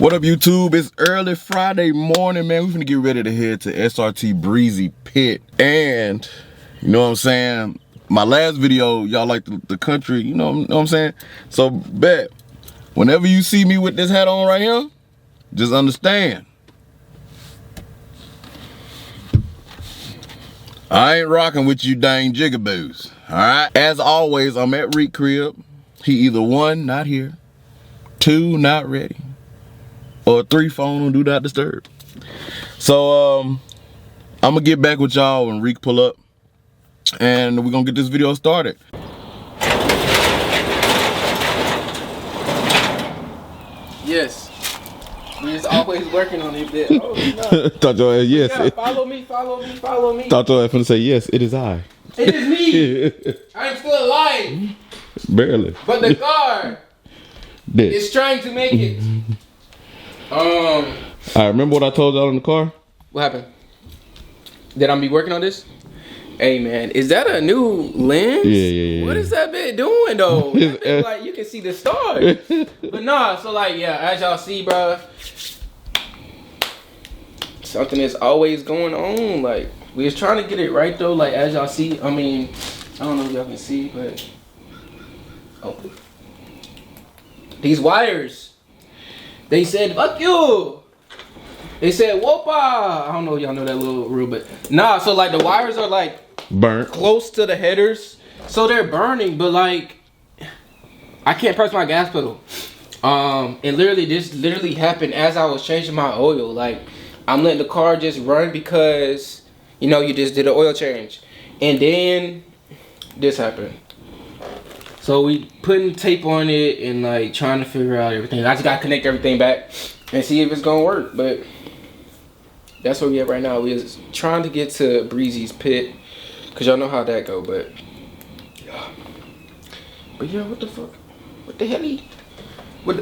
What up, YouTube? It's early Friday morning, man. We're finna get ready to head to SRT Breezy Pit. And, you know what I'm saying? My last video, y'all like the country, you know what I'm saying? So, bet, whenever you see me with this hat on right here, just understand. I ain't rocking with you dang jigaboos, all right? As always, I'm at Riq crib. He either one, not here, two, not ready, or three, phone on do not disturb. So I'm gonna get back with y'all when Riq pull up, and we're gonna get this video started. Yes. We just always working on it. Oh, no. Thought your ass, yes. Yeah, follow me. Thought your ass finna say, yes, it is I. It is me. I'm still alive. Barely. But the car is trying to make it. I remember what I told y'all in the car? What happened? That I'm be working on this? Hey man, is that a new lens? Yeah. What is that bit doing though? That bit, like you can see the stars. But nah, so like yeah, as y'all see, bro, something is always going on. Like we was trying to get it right though. Like as y'all see, I mean, I don't know if y'all can see, but these wires. They said fuck you. They said whoopah. I don't know if y'all know that little rule, but nah. So like the wires are like burnt close to the headers, so they're burning. But like, I can't press my gas pedal. And literally, this literally happened as I was changing my oil. Like, I'm letting the car just run because you know you just did an oil change, and then this happened. So we putting tape on it and like trying to figure out everything. I just gotta connect everything back and see if it's gonna work. But that's where we at right now. We is trying to get to Breezy's pit, cause y'all know how that go. But yeah, what the fuck? What the hell?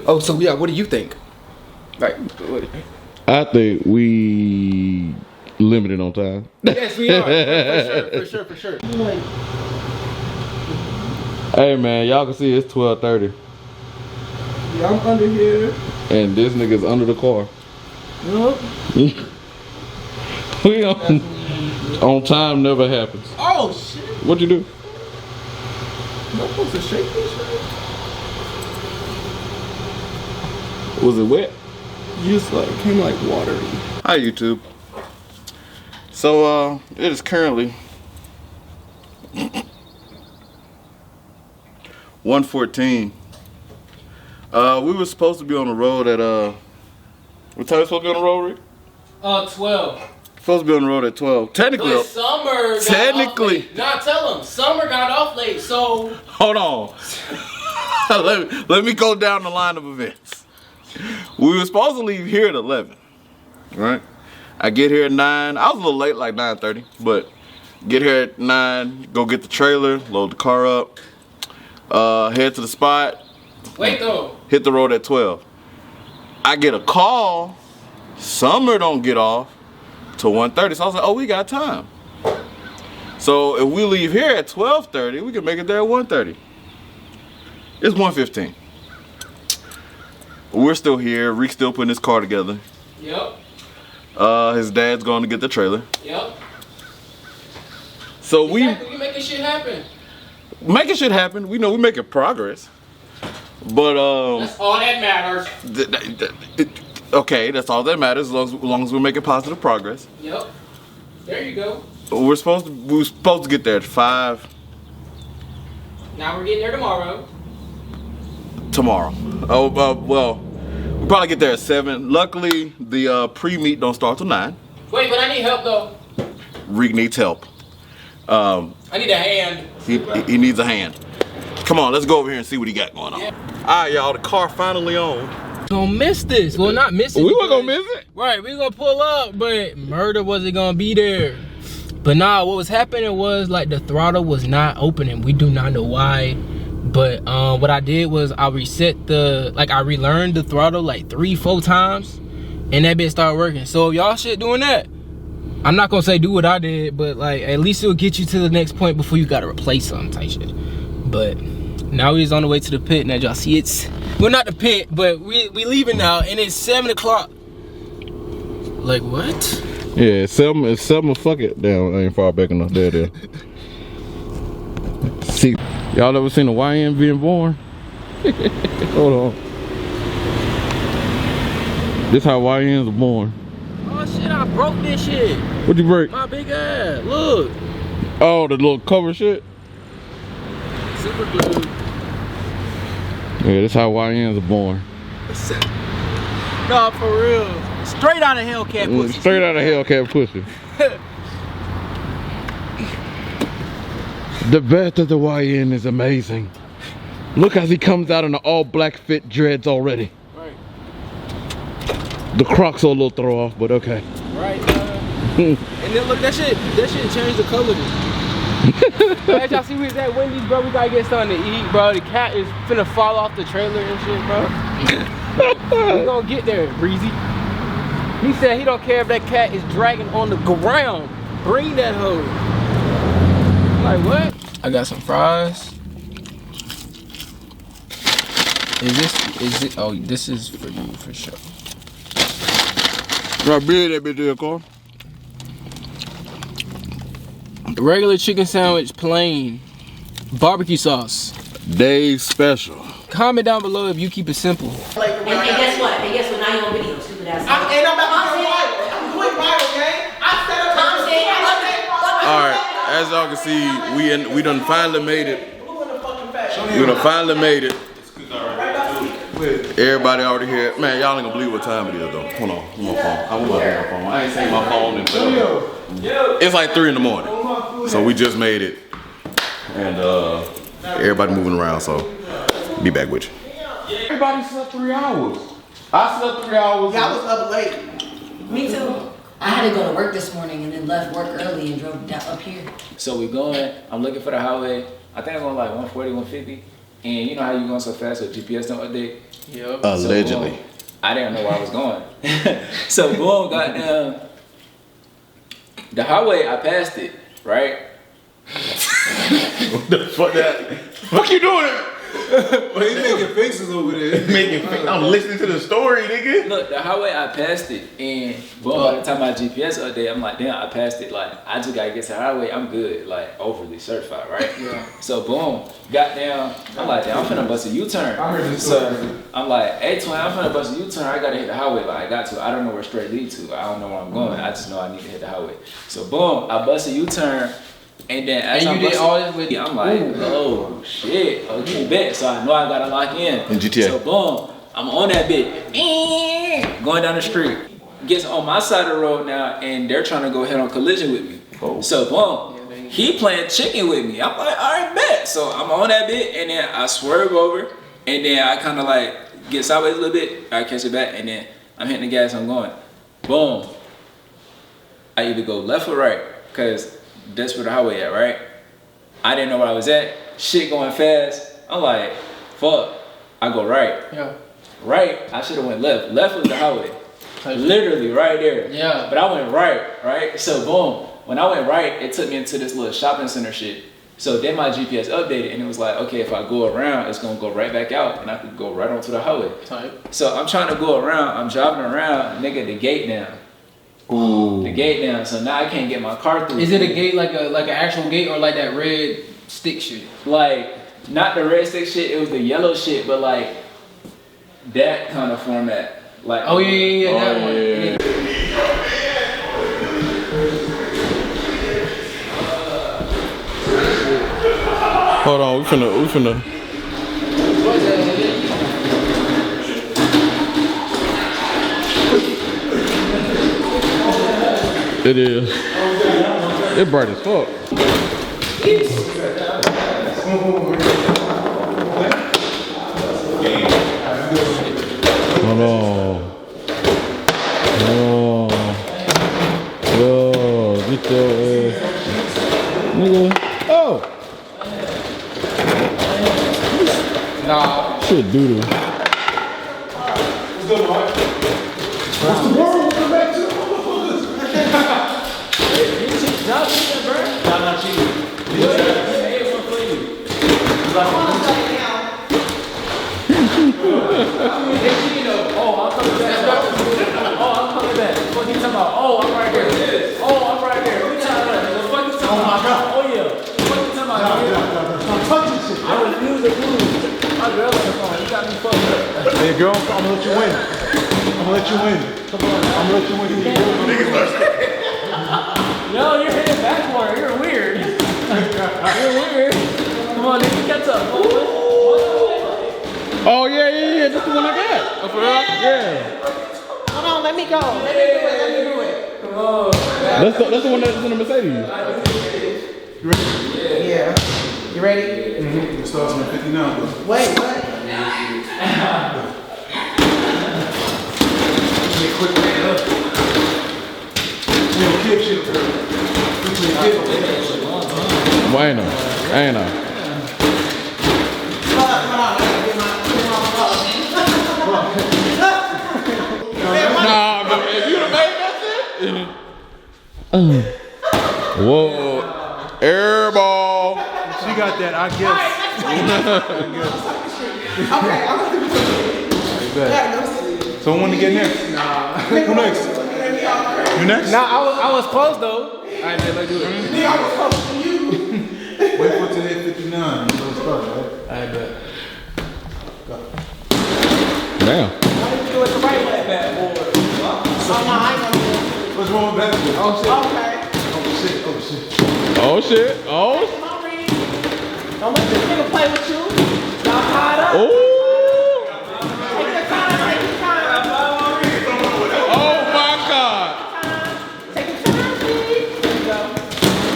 Oh, so yeah, what do you think? Like, what? I think we limited on time. Yes, we are. For sure. Hey man, y'all can see it's 12:30. Yeah, I'm under here. And this nigga's under the car. Yup. We on time never happens. Oh shit. What'd you do? Am I supposed to shake this shit? Was it wet? Just like came like watery. Hi YouTube. So it is currently 1:14. We were supposed to be on the road at what time we supposed to be on the road, Riq? 12. Supposed to be on the road at 12. Technically. But Summer got off late. Nah, tell him. Summer got off late, so. Hold on. let me go down the line of events. We were supposed to leave here at 11, right? I get here at 9. I was a little late, like 9:30, but get here at 9, go get the trailer, load the car up, head to the spot. Wait though. Hit the road at 12. I get a call. Summer don't get off till 1:30. So I was like, oh, we got time. So if we leave here at 12:30, we can make it there at 1:30. It's 1:15. We're still here. Riq's still putting his car together. Yep. His dad's going to get the trailer. Yep. So we making shit happen. Making shit happen. We know we're making progress. But that's all that matters. Okay, that's all that matters as long as we're making positive progress. Yep. There you go. We were supposed to get there at 5. Now we're getting there tomorrow. Tomorrow. Well, we'll probably get there at 7. Luckily, the pre-meet don't start till 9. Wait, but I need help though. Riq needs help. I need a hand. He needs a hand. Come on, let's go over here and see what he got going on. Yeah. All right, y'all, the car finally on. Gonna miss this. Well, not miss it. We weren't gonna miss it. Right, we gonna pull up, but murder wasn't gonna be there. But nah, what was happening was like the throttle was not opening. We do not know why. But what I did was I reset I relearned the throttle like 3-4 times, and that bit started working. So if y'all shit doing that, I'm not gonna say do what I did, but like at least it'll get you to the next point before you gotta replace something type shit. But Now we's on the way to the pit. Now y'all see it's, well, not the pit, but we leaving now, and it's 7 o'clock. Like what? Yeah, it's 7. Fuck it. Damn, I ain't far back enough. There. See, y'all ever seen a YN being born? Hold on. This how YNs are born. Oh shit, I broke this shit. What'd you break? My big ass, look. Oh, the little cover shit? Super glue. Yeah, this how YNs are born. No, for real. Straight out of Hellcat pussy. Straight out of Hellcat pussy. The best of the YN is amazing. Look as he comes out in the all black fit dreads already. Right. The Crocs are a little throw off, but okay. Right. And then look, that shit changed the color. As y'all see, we was at Wendy's, bro. We gotta get something to eat, bro. The cat is finna fall off the trailer and shit, bro. We gonna get there, Breezy. He said he don't care if that cat is dragging on the ground. Bring that hoe. Like what? I got some fries. Is it? Oh, this is for you for sure. Right, beard that bitch there, Carl. Regular chicken sandwich, plain, barbecue sauce. Dave's special. Comment down below if you keep it simple. And guess what? And guess what? Now you're on video, stupid ass. And I'm about to go viral. I'm going viral, gang. I set up. Alright, as y'all can see, we done finally made it. We done finally made it. Everybody already here. Man, y'all ain't gonna believe what time it is though. Hold on, my phone. I want my phone. I ain't seen my phone in forever. It's like 3 in the morning. So we just made it. And everybody moving around, so be back with you. Everybody slept 3 hours. I slept 3 hours. I was up late. Me too. I had to go to work this morning and then left work early and drove down up here. So we're going, I'm looking for the highway. I think I'm going like 140, 150. And you know how you going so fast with GPS don't update? Yep. Allegedly. So, boom, I didn't know where I was going. So boom, goddamn. The highway, I passed it, right? What the fuck that? Fuck you doing it? Well, he's making faces over there. I'm listening to the story, nigga. Look, the highway, I passed it. And boom, by the time my GPS update, I'm like, damn, I passed it. Like, I just gotta get to the highway. I'm good, like overly certified, right? Yeah. So boom, got down. I'm like, damn, I'm finna bust a U-turn. So I'm like, hey twin, I'm finna bust a U-turn. I gotta hit the highway. Like I got to. I don't know where straight lead to. I don't know where I'm going. I just know I need to hit the highway. So boom, I bust a U-turn. And then as And you did all this with, I'm like, oh shit, okay, bet. So I know I gotta lock in. GTA. So boom, I'm on that bit, going down the street. Gets on my side of the road now, and they're trying to go head on collision with me. Oh. So boom, he playing chicken with me. I'm like, all right, bet. So I'm on that bit, and then I swerve over, and then I kind of like get sideways a little bit. I catch it back, and then I'm hitting the gas. I'm going, boom. I either go left or right, cause that's where the highway at, right? I didn't know where I was at. Shit going fast. I'm like, fuck. I go right. Yeah. Right, I should have went left. Left was the highway. Literally right there. Yeah. But I went right? So boom. When I went right, it took me into this little shopping center shit. So then my GPS updated and it was like, okay, if I go around, it's gonna go right back out and I could go right onto the highway. Type. So I'm trying to go around, I'm driving around, nigga, the gate down. Ooh. The gate down, so now I can't get my car through. Is it a gate like an actual gate or like that red stick shit? Like, not the red stick shit, it was the yellow shit, but like that kind of format. Like, Oh yeah, that one. yeah. Hold on, we finna. It is. It bright as fuck. Hold on. Oh. Yo, get your ass. Nigga. Oh. Nah. Shit, doodle. What's the word? Come back to Not cheating. girl, I'm gonna let you win. I'm gonna let you win. Come on, I'm gonna let you win. Yo, you're hitting backward. You're weird. You're weird. Come on, nigga, catch up. Oh yeah. This is the one I got. Oh, for real? Yeah. Hold on, let me go. Let me do it. Come on. That's the one that's in the Mercedes. Yeah. You ready? It starts in 59. Wait, what? Quick, kick shit. Bueno. Ain't no. Nah, but if you'd have made that shit. Whoa. Airball. She got that, I guess. Okay, I'm gonna do So I want to get next. Who next? You next? Nah, I was close though. Alright, man, let's do it. I was close to you. Wait for it to hit 59. Let's start, right? Alright, bet. Damn. Do it the right way. Oh, no, I ain't gonna do it. What's wrong with basketball? Okay. Oh shit. Oh. Come on, Reed. Don't let this nigga play with you. Y'all tied up. Oh. Take your time. Take your time. Oh my God. Take your time, Reed. There you go.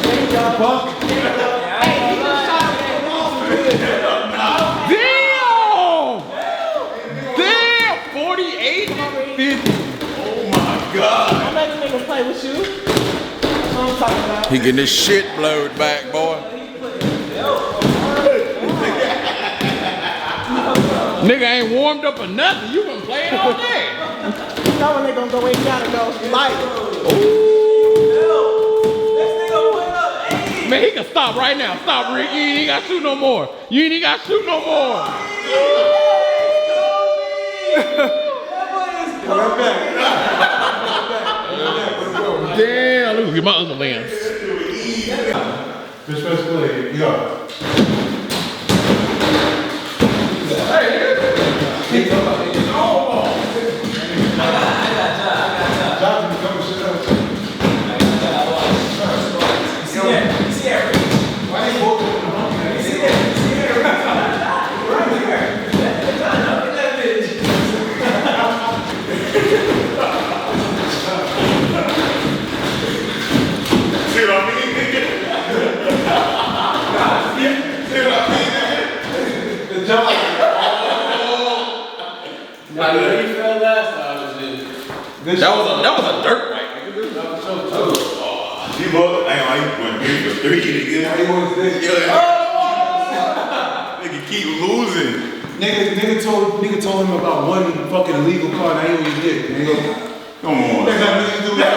There you go. Fuck. There you go. Hey, he just shot it. Damn. 48. 50. Oh my God. Don't let this nigga play with you. That's what I'm talking about. He getting his shit blowed back, boy. Nigga ain't warmed up or nothing. You been playing all day. You know when they gonna go where you gotta go. Light. Man, he can stop right now. Stop, Rick. You ain't got to shoot no more. You ain't got to shoot no more. Damn, let me get my other lens. This first play, yo. That was a dirt right. He was, I went 3 for 3, nigga. Nigga keep losing. Nigga told him about one fucking illegal card. I ain't even did. Nigga. Come on. That got nothing to do with that.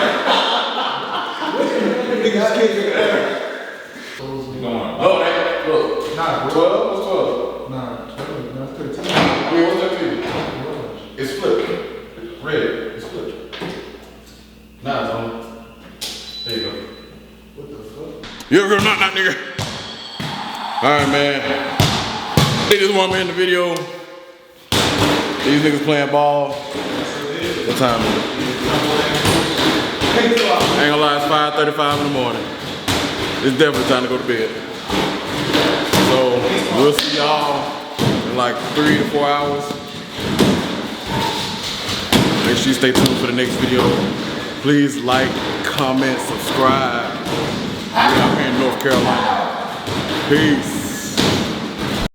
Niggas kicking ass. Oh, that, look. Nah, 12? What's 12? Nah, 13. Wait, what's that mean? It's flipped. It's red. It's flipped. Nah, it's on. There you go. What the fuck? You ever go knock, nigga? Alright, man. They just want me in the video. These niggas playing ball. What time is it? I ain't gonna lie, it's 5:35 in the morning. It's definitely time to go to bed. So, we'll see y'all in like 3 to 4 hours. Make sure you stay tuned for the next video. Please like, comment, subscribe. We out here in North Carolina. Peace.